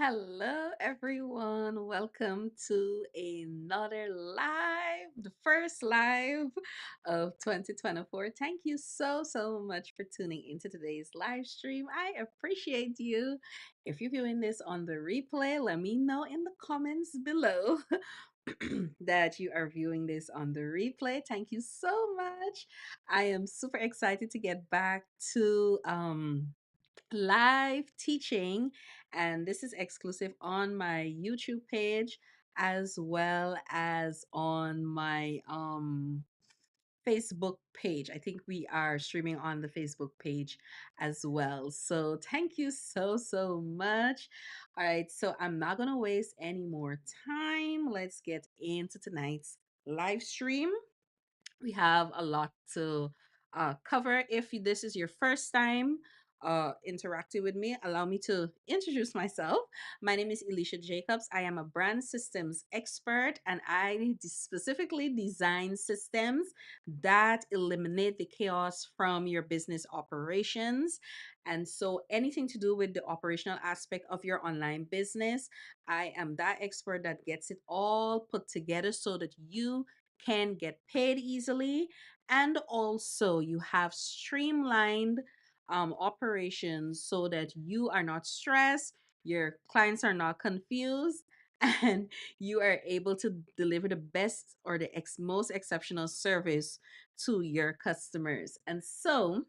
Hello, everyone. Welcome to another live, the first live of 2024. Thank you so much for tuning into today's live stream. I appreciate you. If you're viewing this on the replay, let me know in the comments below that you are viewing this on the replay. Thank you so much. I am super excited to get back to live teaching, and this is exclusive on my YouTube page as well as on my Facebook page. I think we are streaming on the Facebook page as well. So thank you so much. All right, so I'm not going to waste any more time. Let's get into tonight's live stream. We have a lot to cover. If this is your first time interacting with me, allow me to introduce myself. My name is Elisha Jacobs. I am a brand systems expert, and I specifically design systems that eliminate the chaos from your business operations. And so anything to do with the operational aspect of your online business, I am that expert that gets it all put together so that you can get paid easily, and also you have streamlined operations so that you are not stressed, your clients are not confused, and you are able to deliver the best or the most exceptional service to your customers. And so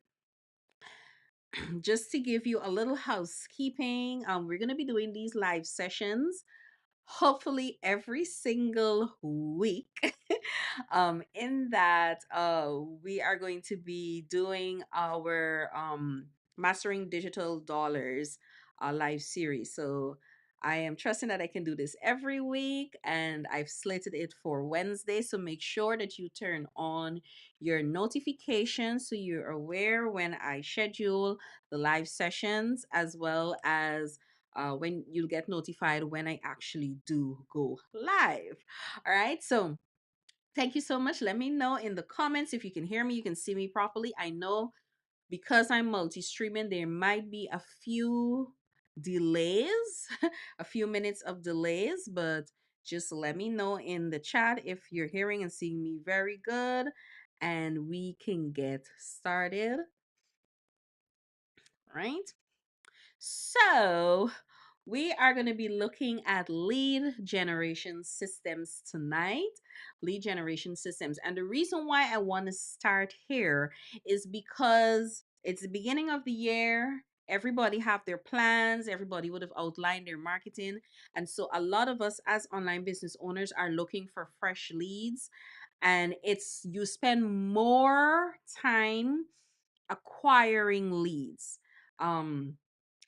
just to give you a little housekeeping, we're going to be doing these live sessions hopefully every single week. In that we are going to be doing our mastering digital dollars live series. So I am trusting that I can do this every week, and I've slated it for Wednesday. So make sure that you turn on your notifications so you're aware when I schedule the live sessions, as well as when you'll get notified when I actually do go live. All right. So thank you so much. Let me know in the comments if you can hear me, you can see me properly. I know because I'm multi streaming, there might be a few delays, a few minutes of delays, but just let me know in the chat if you're hearing and seeing me very good, and we can get started. Right. So, we are going to be looking at lead generation systems tonight. Lead generation systems. And the reason why I want to start here is because it's the beginning of the year. Everybody have their plans. Everybody would have outlined their marketing. And so a lot of us as online business owners are looking for fresh leads. And it's you spend more time acquiring leads. Um,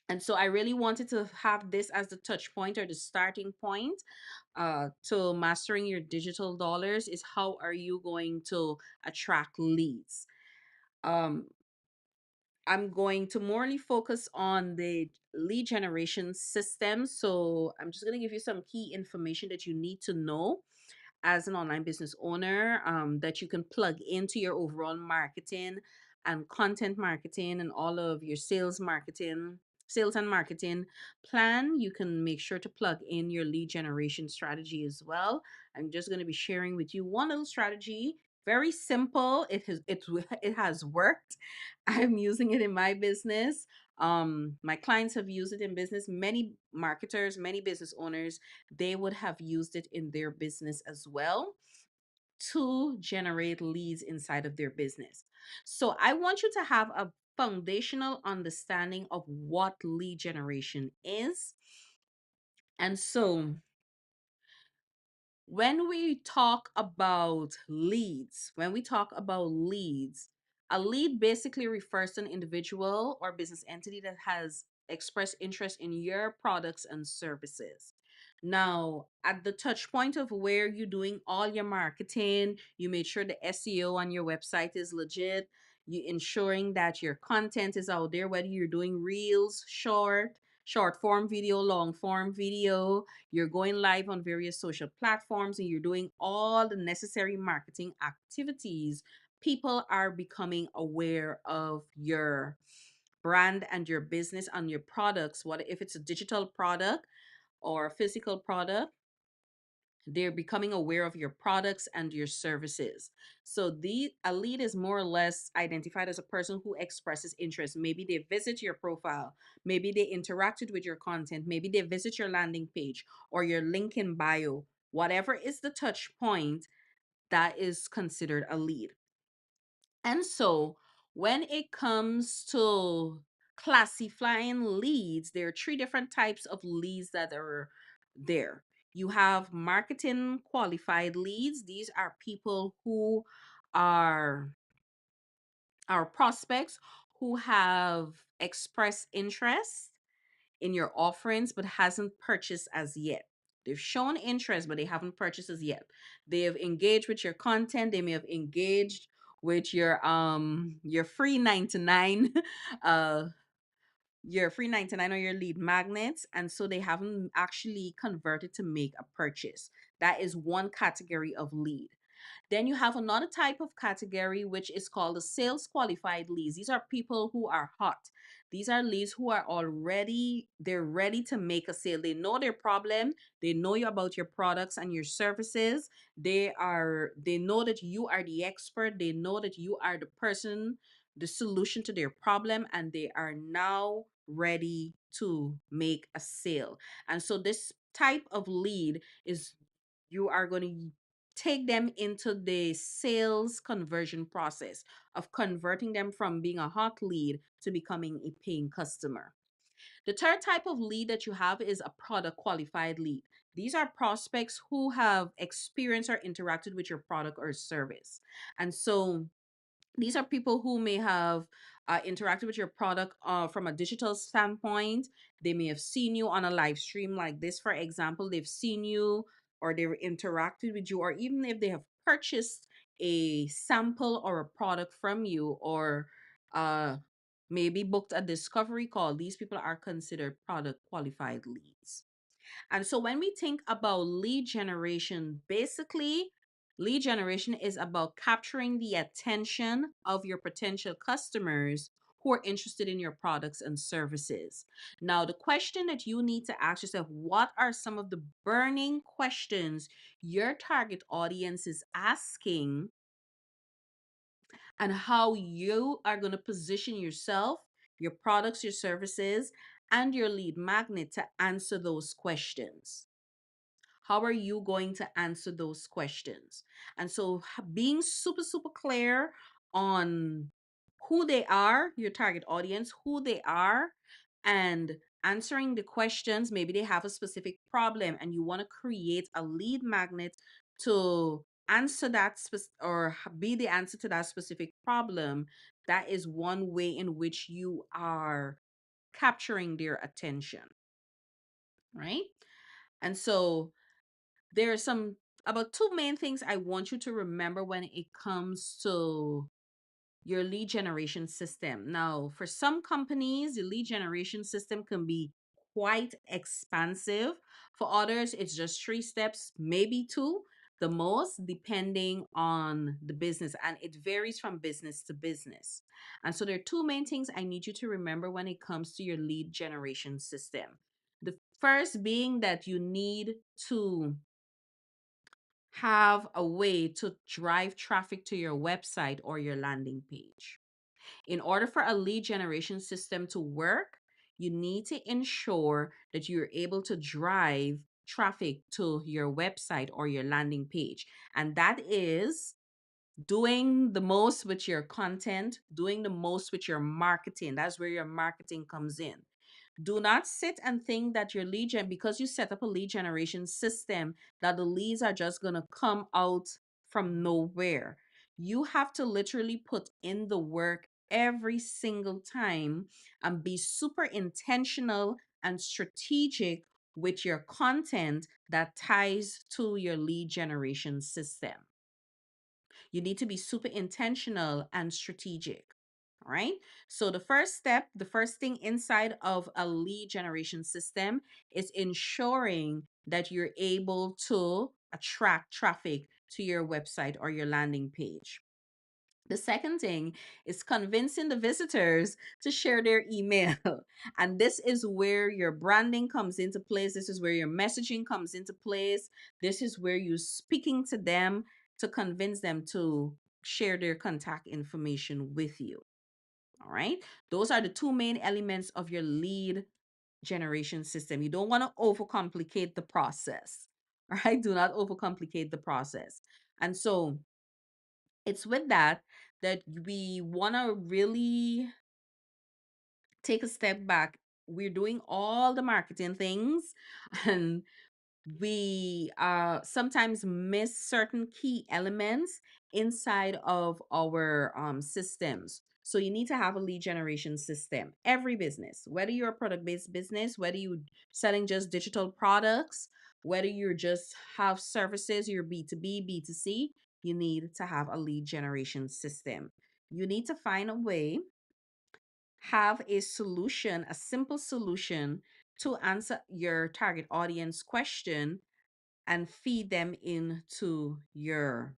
and so I really wanted to have this as the touch point or the starting point to mastering your digital dollars is how are you going to attract leads. Um, I'm going to morely focus on the lead generation system. So I'm just going to give you some key information that you need to know as an online business owner, that you can plug into your overall marketing and content marketing and all of your sales and marketing plan. You can make sure to plug in your lead generation strategy as well. I'm just going to be sharing with you one little strategy. Very simple. It has worked. I'm using it in my business. My clients have used it in business. Many marketers, many business owners, they would have used it in their business as well to generate leads inside of their business. So I want you to have a foundational understanding of what lead generation is. And so when we talk about leads, a lead basically refers to an individual or business entity that has expressed interest in your products and services. Now, at the touch point of where you're doing all your marketing, you made sure the SEO on your website is legit, you ensuring that your content is out there, whether you're doing reels, short form video, long form video, you're going live on various social platforms, and you're doing all the necessary marketing activities. People are becoming aware of your brand and your business and your products. What if it's a digital product? or a physical product, they're becoming aware of your products and your services. So the a lead is more or less identified as a person who expresses interest. Maybe they visit your profile, maybe they interacted with your content, maybe they visit your landing page or your link in bio. Whatever is the touch point, that is considered a lead. And so when it comes to classifying leads, there are three different types of leads that are there. You have marketing qualified leads. These are people who are our prospects who have expressed interest in your offerings but hasn't purchased as yet. They've shown interest but they haven't purchased as yet. They have engaged with your content. They may have engaged with your free 99 uh your free 99 or your lead magnets, and so they haven't actually converted to make a purchase. That is one category of lead. Then you have another type of category, which is called the sales qualified leads. These are people who are hot. These are leads who are already, they're ready to make a sale. They know their problem. They know you about your products and your services. They know that you are the expert. They know that you are the person, the solution to their problem, and they are now ready to make a sale. And so this type of lead is, you are going to take them into the sales conversion process of converting them from being a hot lead to becoming a paying customer. The third type of lead that you have is a product qualified lead. These are prospects who have experienced or interacted with your product or service. And so these are people who may have interacted with your product from a digital standpoint. They may have seen you on a live stream like this, for example. They've seen you or they've interacted with you, or even if they have purchased a sample or a product from you, or uh, maybe booked a discovery call. These people are considered product qualified leads. And so when we think about lead generation, basically, lead generation is about capturing the attention of your potential customers who are interested in your products and services. Now, the question that you need to ask yourself, what are some of the burning questions your target audience is asking, and how you are going to position yourself, your products, your services, and your lead magnet to answer those questions. How are you going to answer those questions? And so being super, super clear on who they are, your target audience, who they are, and answering the questions. Maybe they have a specific problem and you want to create a lead magnet to answer that or be the answer to that specific problem. That is one way in which you are capturing their attention, right? And so there are some about two main things I want you to remember when it comes to your lead generation system. Now, for some companies, the lead generation system can be quite expansive. For others, it's just three steps, maybe two, the most, depending on the business. And it varies from business to business. And so there are two main things I need you to remember when it comes to your lead generation system. The first being that you need to have a way to drive traffic to your website or your landing page. In order for a lead generation system to work, you need to ensure that you're able to drive traffic to your website or your landing page. And that is doing the most with your content, doing the most with your marketing. That's where your marketing comes in. Do not sit and think that your lead gen, because you set up a lead generation system, that the leads are just going to come out from nowhere. You have to literally put in the work every single time and be super intentional and strategic with your content that ties to your lead generation system. You need to be super intentional and strategic. All right. So the first step, the first thing inside of a lead generation system is ensuring that you're able to attract traffic to your website or your landing page. The second thing is convincing the visitors to share their email. And this is where your branding comes into place. This is where your messaging comes into place. This is where you're speaking to them to convince them to share their contact information with you. All right. Those are the two main elements of your lead generation system. You don't want to overcomplicate the process. All right. Do not overcomplicate the process. And so it's with that we want to really take a step back. We're doing all the marketing things and we sometimes miss certain key elements inside of our systems. So you need to have a lead generation system. Every business, whether you're a product-based business, whether you're selling just digital products, whether you're just have services, you're B2B, B2C, you need to have a lead generation system. You need to find a way, have a solution, a simple solution to answer your target audience question and feed them into your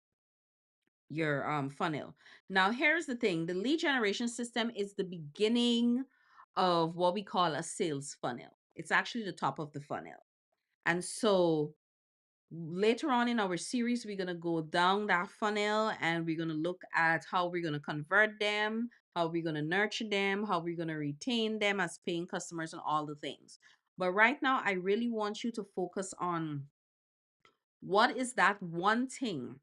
funnel. Now here's the thing, the lead generation system is the beginning of what we call a sales funnel. It's actually the top of the funnel. And so later on in our series, we're going to go down that funnel and we're going to look at how we're going to convert them, how we're going to nurture them, how we're going to retain them as paying customers, and all the things. But right now, I really want you to focus on what is that one thing?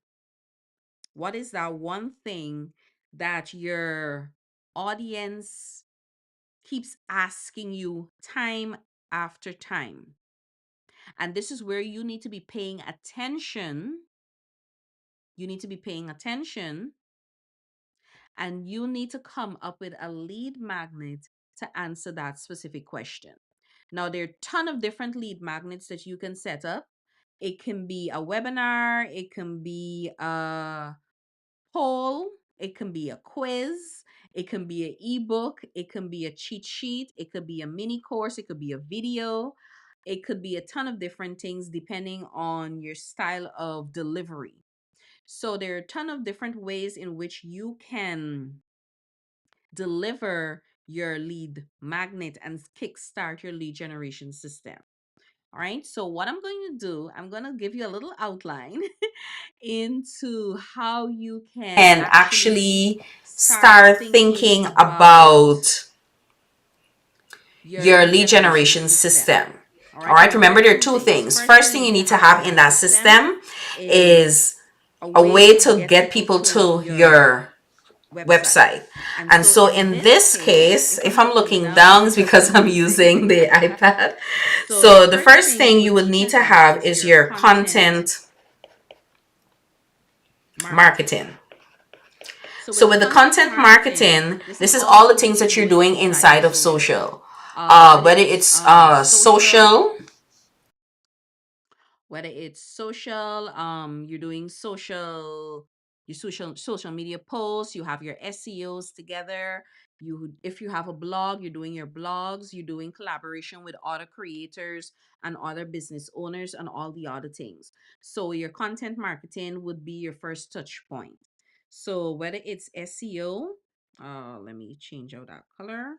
What is that one thing that your audience keeps asking you time after time? And this is where you need to be paying attention. You need to be paying attention and you need to come up with a lead magnet to answer that specific question. Now, there are a ton of different lead magnets that you can set up. It can be a webinar, it can be a poll, it can be a quiz, it can be an ebook, it can be a cheat sheet, it could be a mini course, it could be a video, it could be a ton of different things depending on your style of delivery. So there are a ton of different ways in which you can deliver your lead magnet and kickstart your lead generation system. All right. So what I'm going to do, I'm going to give you a little outline into how you can And actually actually start start thinking thinking about about your your lead lead generation generation system. system. All All right. right, Remember, remember there are there are two two things. things. First thing First you thing you need to need to have in have in that that system system is is a a way way to to get get people people to to your your website. website. And And so so in in this this case, case, if if I'm I'm looking looking down, it's down, it's because because I'm I'm using using the the iPad. iPad. So the So the first first thing you thing would you would need to need to have have is is your your content content marketing. marketing. So with So the with the content content marketing, marketing, this is this is all the all the things that things you're that you're doing doing inside of inside of social. social. Whether Whether it's it's social, social, whether it's social, you're doing social media posts, you have your SEOs together. If you have a blog, you're doing your blogs, you're doing collaboration with other creators and other business owners and all the other things. So your content marketing would be your first touch point. So whether it's SEO, let me change out that color.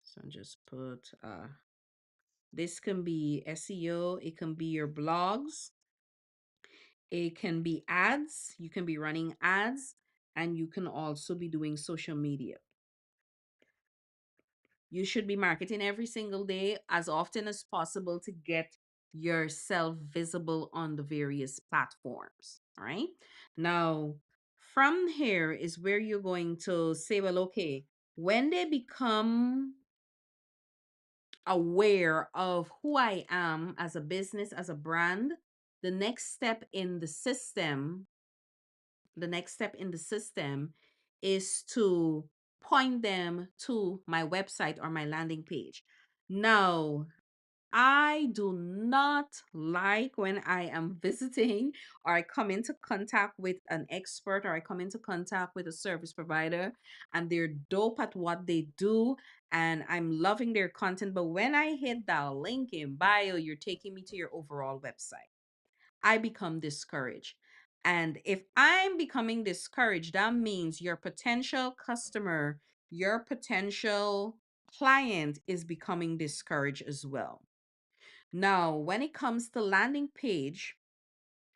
So just put this can be SEO, it can be your blogs, it can be ads, you can be running ads, and you can also be doing social media. You should be marketing every single day as often as possible to get yourself visible on the various platforms. All right. Now, from here is where you're going to say, well, okay, when they become aware of who I am as a business, as a brand, the next step in the system, the next step in the system is to point them to my website or my landing page. Now, I do not like when I am visiting or I come into contact with an expert or I come into contact with a service provider and they're dope at what they do and I'm loving their content. But when I hit that link in bio, you're taking me to your overall website. I become discouraged. And if I'm becoming discouraged, that means your potential customer, your potential client is becoming discouraged as well. Now, when it comes to landing page,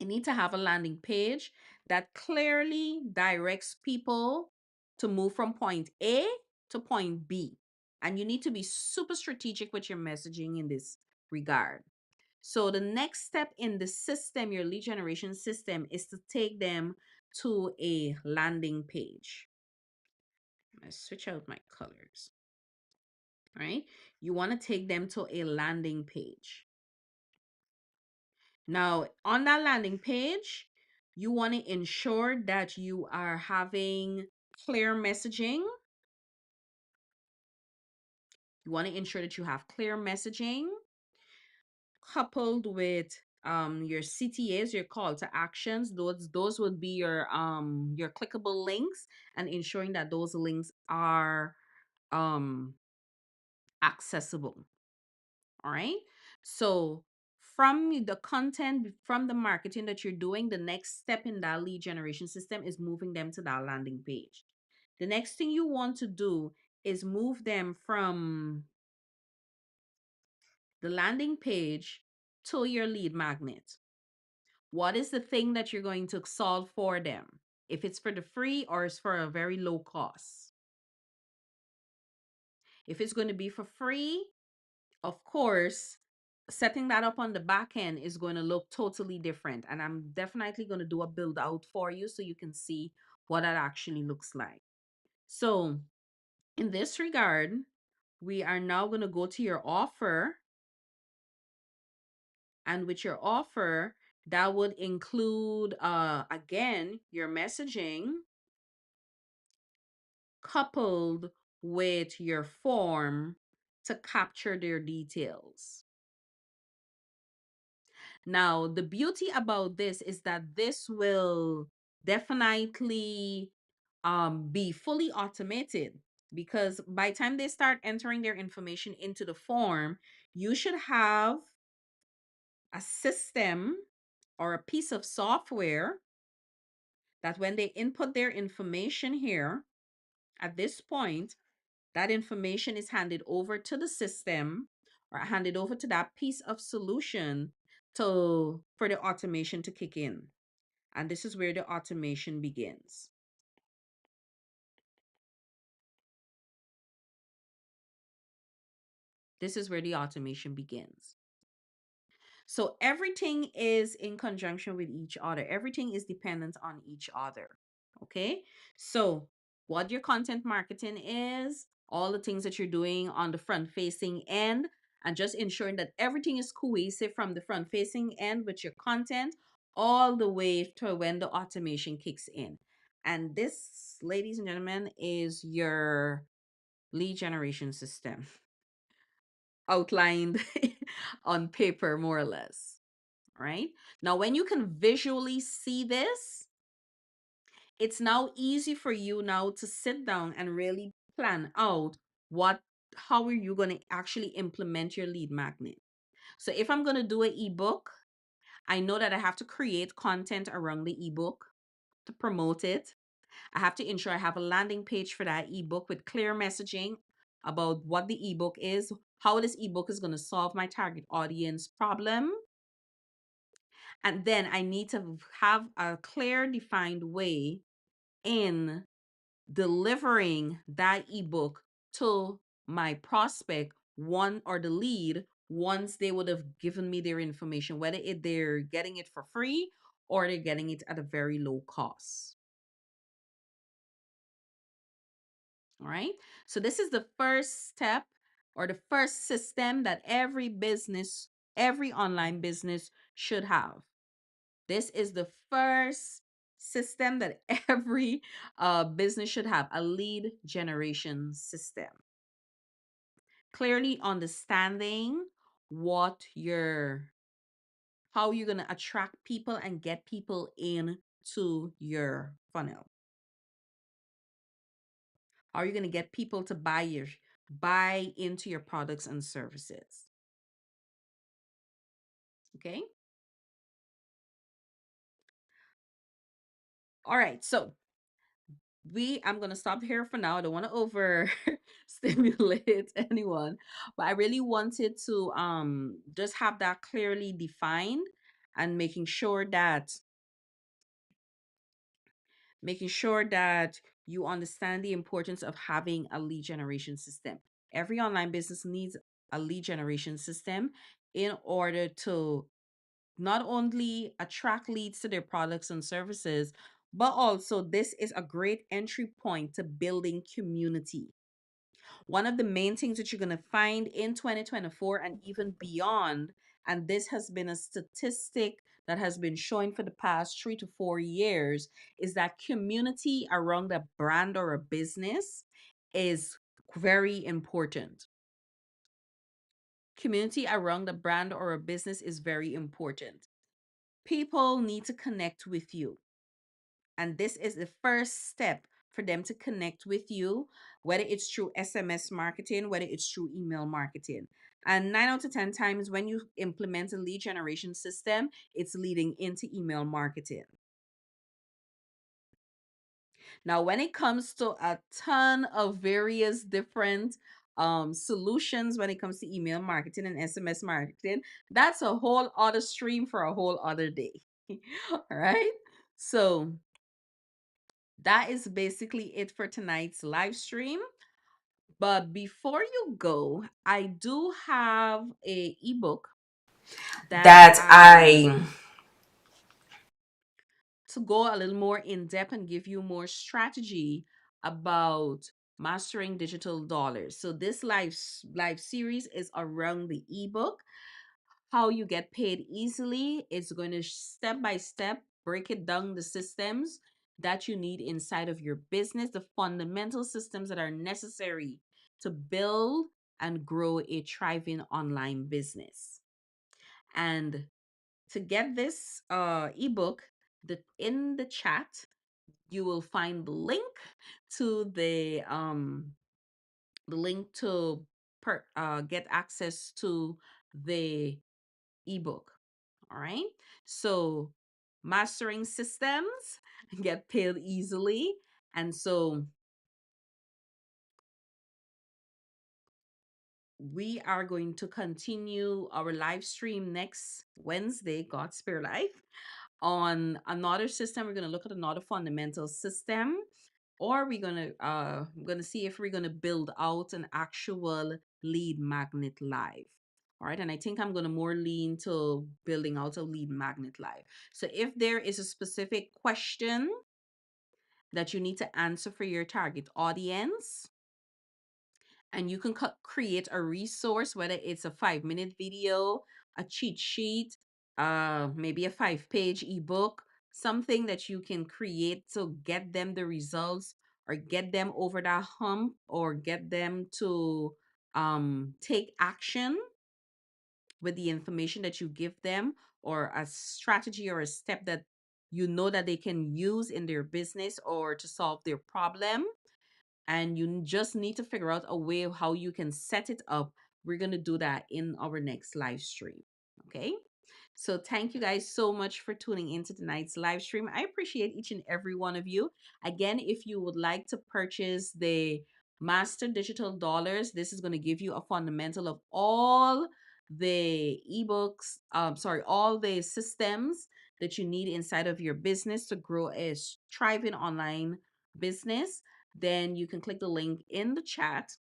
you need to have a landing page that clearly directs people to move from point A to point B. And you need to be super strategic with your messaging in this regard. So the next step in the system, your lead generation system, is to take them to a landing page. I switch out my colors. All right. You want to take them to a landing page. Now, on that landing page, you want to ensure that you are having clear messaging. You want to ensure that you have clear messaging coupled with your CTAs, your call to actions. Those would be your clickable links, and ensuring that those links are um accessible. All right. So from the content, from the marketing that you're doing, the next step in that lead generation system is moving them to that landing page. The next thing you want to do is move them from the landing page to your lead magnet. What is the thing that you're going to solve for them? If it's for the free or it's for a very low cost. If it's going to be for free, of course, setting that up on the back end is going to look totally different. And I'm definitely going to do a build out for you so you can see what that actually looks like. So in this regard, we are now going to go to your offer. And with your offer, that would include, again, your messaging coupled with your form to capture their details. Now, the beauty about this is that this will definitely be fully automated, because by the time they start entering their information into the form, you should have a system or a piece of software that when they input their information here, at this point, that information is handed over to the system or handed over to that piece of solution to for the automation to kick in. And this is where the automation begins. This is where the automation begins. So everything is in conjunction with each other. Everything is dependent on each other. Okay. So what your content marketing is, all the things that you're doing on the front facing end, and just ensuring that everything is cohesive from the front facing end with your content all the way to when the automation kicks in. And this, ladies and gentlemen, is your lead generation system outlined on paper, more or less. Right now, when you can visually see this, it's now easy for you now to sit down and really plan out what how are you going to actually implement your lead magnet. So if I'm going to do an ebook, I know that I have to create content around the ebook to promote it. I have to ensure I have a landing page for that ebook with clear messaging about what the ebook is, how this ebook is going to solve my target audience problem. And then I need to have a clear, defined way in delivering that ebook to my prospect, one or the lead, once they would have given me their information, whether they're getting it for free or they're getting it at a very low cost. All right. So this is the first step or the first system that every business, every online business should have. This is the first system that every business should have, a lead generation system. Clearly understanding what you're, how you're going to attract people and get people into your funnel. How are you going to get people to buy into your products and services? Okay. All right, so I'm gonna stop here for now. I don't want to over stimulate anyone, but I really wanted to just have that clearly defined and making sure that you understand the importance of having a lead generation system. Every online business needs a lead generation system in order to not only attract leads to their products and services, but also this is a great entry point to building community. One of the main things that you're going to find in 2024 and even beyond, and this has been a statistic that has been showing for the past 3 to 4 years, is that community around a brand or a business is very important. Community around a brand or a business is very important. People need to connect with you. And this is the first step for them to connect with you, whether it's through SMS marketing, whether it's through email marketing. And 9 out of 10 times when you implement a lead generation system, it's leading into email marketing. Now, when it comes to a ton of various different solutions when it comes to email marketing and SMS marketing, that's a whole other stream for a whole other day. All right. So that is basically it for tonight's live stream. But before you go, I do have a ebook that that I I to go a little more in depth and give you more strategy about mastering digital dollars. So this live series is around the ebook, how you get paid easily. It's going to step by step break it down, the systems that you need inside of your business, the fundamental systems that are necessary to build and grow a thriving online business. And to get this ebook, in the chat you will find to the link to get access to the ebook. All right. So mastering systems, get paid easily. And so we are going to continue our live stream next Wednesday, God Spare Life, on another system. We're going to look at another fundamental system, or we're gonna see if we're gonna build out an actual lead magnet live. All right, and I think I'm gonna more lean to building out a lead magnet live. So if there is a specific question that you need to answer for your target audience, and you can create a resource, whether it's a 5 minute video, a cheat sheet, maybe a 5 page ebook, something that you can create to get them the results or get them over that hump or get them to take action with the information that you give them, or a strategy or a step that you know that they can use in their business or to solve their problem, and you just need to figure out a way of how you can set it up. We're going to do that in our next live stream. Okay. So thank you guys so much for tuning into tonight's live stream. I appreciate each and every one of you. Again, if you would like to purchase the Master Digital Dollars, this is going to give you a fundamental of all the ebooks, all the systems that you need inside of your business to grow a thriving online business. Then you can click the link in the chat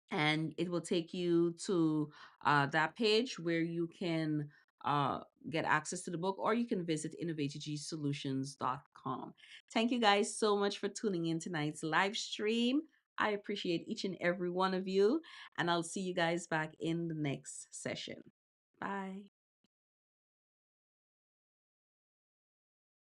and it will take you to that page where you can uh, get access to the book, or you can visit innovatgsolutions.com. Thank you guys so much for tuning in tonight's live stream. I appreciate each and every one of you, and I'll see you guys back in the next session. Bye.